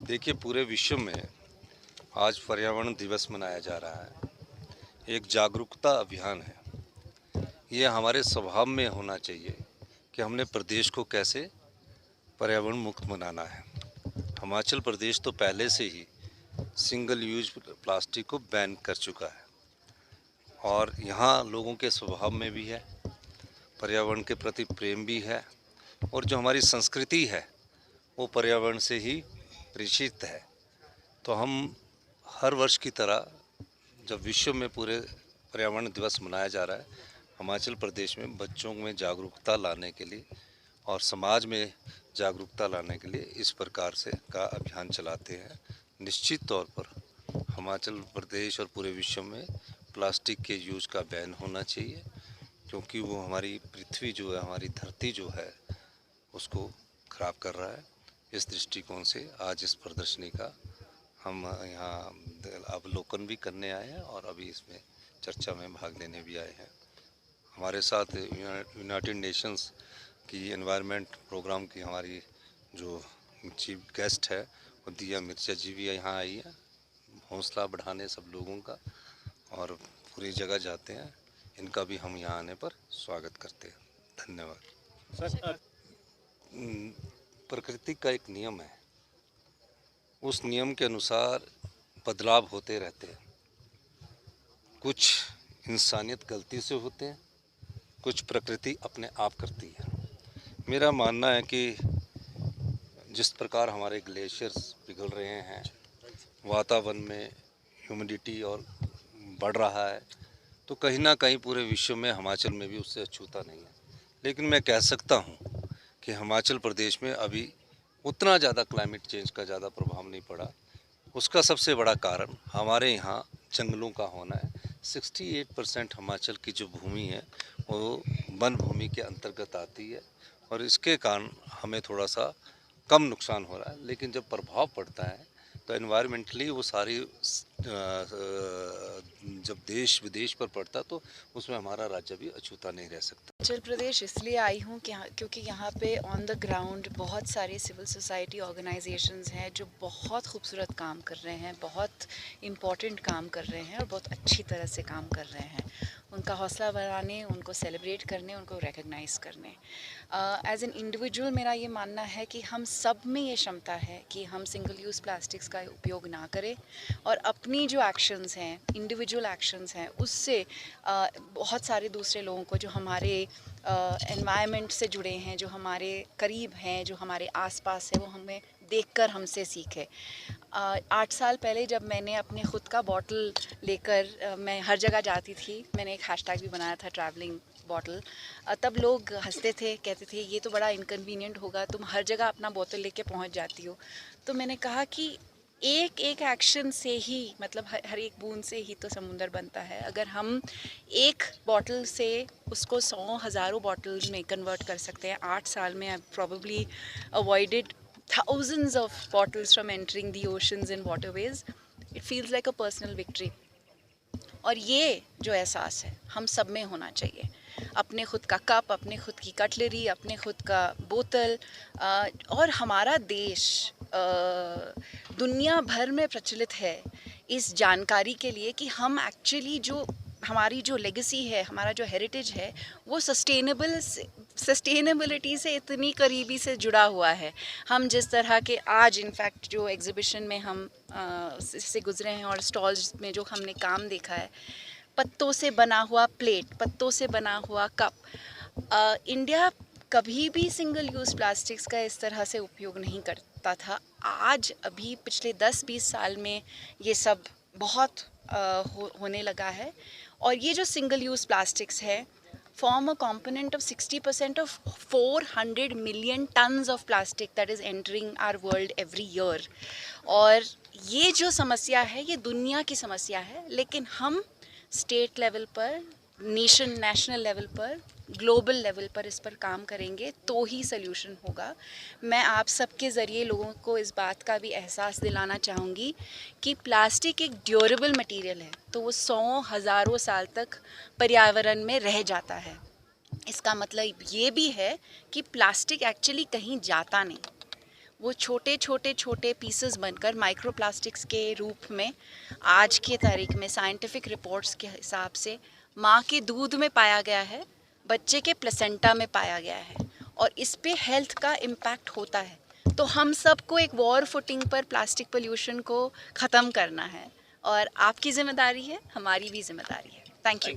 देखिए, पूरे विश्व में आज पर्यावरण दिवस मनाया जा रहा है। एक जागरूकता अभियान है। ये हमारे स्वभाव में होना चाहिए कि हमने प्रदेश को कैसे पर्यावरण मुक्त बनाना है। हिमाचल प्रदेश तो पहले से ही सिंगल यूज प्लास्टिक को बैन कर चुका है और यहाँ लोगों के स्वभाव में भी है, पर्यावरण के प्रति प्रेम भी है और जो हमारी संस्कृति है वो पर्यावरण से ही परिचित है। तो हम हर वर्ष की तरह जब विश्व में पूरे पर्यावरण दिवस मनाया जा रहा है, हिमाचल प्रदेश में बच्चों में जागरूकता लाने के लिए और समाज में जागरूकता लाने के लिए इस प्रकार से का अभियान चलाते हैं। निश्चित तौर पर हिमाचल प्रदेश और पूरे विश्व में प्लास्टिक के यूज़ का बैन होना चाहिए, क्योंकि वो हमारी पृथ्वी जो है, हमारी धरती जो है, उसको खराब कर रहा है। इस दृष्टिकोण से आज इस प्रदर्शनी का हम यहाँ अवलोकन भी करने आए हैं और अभी इसमें चर्चा में भाग लेने भी आए हैं। हमारे साथ यूनाइटेड नेशंस की एनवायरनमेंट प्रोग्राम की हमारी जो चीफ गेस्ट है वो दिया मिर्चा जी भी यहाँ आई है, हौसला बढ़ाने सब लोगों का, और पूरी जगह जाते हैं। इनका भी हम यहाँ आने पर स्वागत करते हैं। धन्यवाद। प्रकृति का एक नियम है, उस नियम के अनुसार बदलाव होते रहते हैं। कुछ इंसानियत गलती से होते हैं, कुछ प्रकृति अपने आप करती है। मेरा मानना है कि जिस प्रकार हमारे ग्लेशियर्स पिघल रहे हैं, वातावरण में ह्यूमिडिटी और बढ़ रहा है, तो कहीं ना कहीं पूरे विश्व में हिमाचल में भी उससे अछूता नहीं है। लेकिन मैं कह सकता हूँ कि हिमाचल प्रदेश में अभी उतना ज़्यादा क्लाइमेट चेंज का ज़्यादा प्रभाव नहीं पड़ा। उसका सबसे बड़ा कारण हमारे यहाँ जंगलों का होना है। 68% हिमाचल की जो भूमि है वो वन भूमि के अंतर्गत आती है और इसके कारण हमें थोड़ा सा कम नुकसान हो रहा है। लेकिन जब प्रभाव पड़ता है तो एनवायरमेंटली वो सारी जब देश विदेश पर पड़ता तो उसमें हमारा राज्य भी अछूता नहीं रह सकता। हिमाचल प्रदेश इसलिए आई हूँ कि क्योंकि यहाँ पे ऑन द ग्राउंड बहुत सारे सिविल सोसाइटी ऑर्गेनाइजेशंस हैं जो बहुत खूबसूरत काम कर रहे हैं, बहुत इम्पॉर्टेंट काम कर रहे हैं और बहुत अच्छी तरह से काम कर रहे हैं। उनका हौसला बढ़ाने, उनको सेलिब्रेट करने, उनको रिकग्नाइज़ करने। एज एन इंडिविजुअल मेरा ये मानना है कि हम सब में ये क्षमता है कि हम सिंगल यूज़ प्लास्टिक्स का उपयोग ना करें और अपनी जो एक्शंस हैं, इंडिविजुअल एक्शंस हैं, उससे बहुत सारे दूसरे लोगों को जो हमारे एनवायरनमेंट से जुड़े हैं, जो हमारे करीब हैं, जो हमारे आसपास है, वो हमें देखकर हमसे सीखे। 8 साल पहले जब मैंने अपने ख़ुद का बॉटल लेकर मैं हर जगह जाती थी, मैंने एक हैशटैग भी बनाया था ट्रैवलिंग बॉटल। तब लोग हंसते थे, कहते थे ये तो बड़ा इनकन्वीनियंट होगा, तुम हर जगह अपना बोतल लेके पहुंच जाती हो। तो मैंने कहा कि एक एक एक्शन से ही, मतलब हर एक बूंद से ही तो समुंदर बनता है। अगर हम एक बॉटल से उसको 100 हज़ारों बॉटल्स में कन्वर्ट कर सकते हैं, 8 साल में आई probably avoided thousands of bottles from entering the oceans and waterways. It feels like a personal victory. और ये जो एहसास है हम सब में होना चाहिए। अपने खुद का कप, अपने खुद की कटलरी, अपने खुद का बोतल, और हमारा देश दुनिया भर में प्रचलित है इस जानकारी के लिए कि हम एक्चुअली जो हमारी जो लेगेसी है, हमारा जो हेरिटेज है, वो सस्टेनेबिलिटी से इतनी करीबी से जुड़ा हुआ है। हम जिस तरह के आज इनफैक्ट जो एग्ज़िबिशन में हम से गुज़रे हैं और स्टॉल्स में जो हमने काम देखा है, पत्तों से बना हुआ प्लेट, पत्तों से बना हुआ कप, इंडिया कभी भी सिंगल यूज़ प्लास्टिक्स का इस तरह से उपयोग नहीं करता था। आज अभी पिछले 10-20 साल में ये सब बहुत होने लगा है। और ये जो सिंगल यूज़ प्लास्टिक्स है form a component of 60% of 400 million tons of plastic that is entering our world every year. और ये जो समस्या है ये दुनिया की समस्या है, लेकिन हम स्टेट लेवल पर, नेशनल लेवल पर, ग्लोबल लेवल पर इस पर काम करेंगे तो ही सल्यूशन होगा। मैं आप सबके ज़रिए लोगों को इस बात का भी एहसास दिलाना चाहूँगी कि प्लास्टिक एक ड्यूरेबल मटेरियल है, तो वो 100 हज़ारों साल तक पर्यावरण में रह जाता है। इसका मतलब ये भी है कि प्लास्टिक एक्चुअली कहीं जाता नहीं, वो छोटे छोटे छोटे पीसेस बनकर माइक्रो प्लास्टिक्स के रूप में आज के तारीख में साइंटिफिक रिपोर्ट्स के हिसाब से माँ के दूध में पाया गया है, बच्चे के प्लेसेंटा में पाया गया है, और इस पे हेल्थ का इम्पैक्ट होता है। तो हम सबको एक वॉर फुटिंग पर प्लास्टिक पोल्यूशन को ख़त्म करना है, और आपकी जिम्मेदारी है, हमारी भी जिम्मेदारी है। Thank you.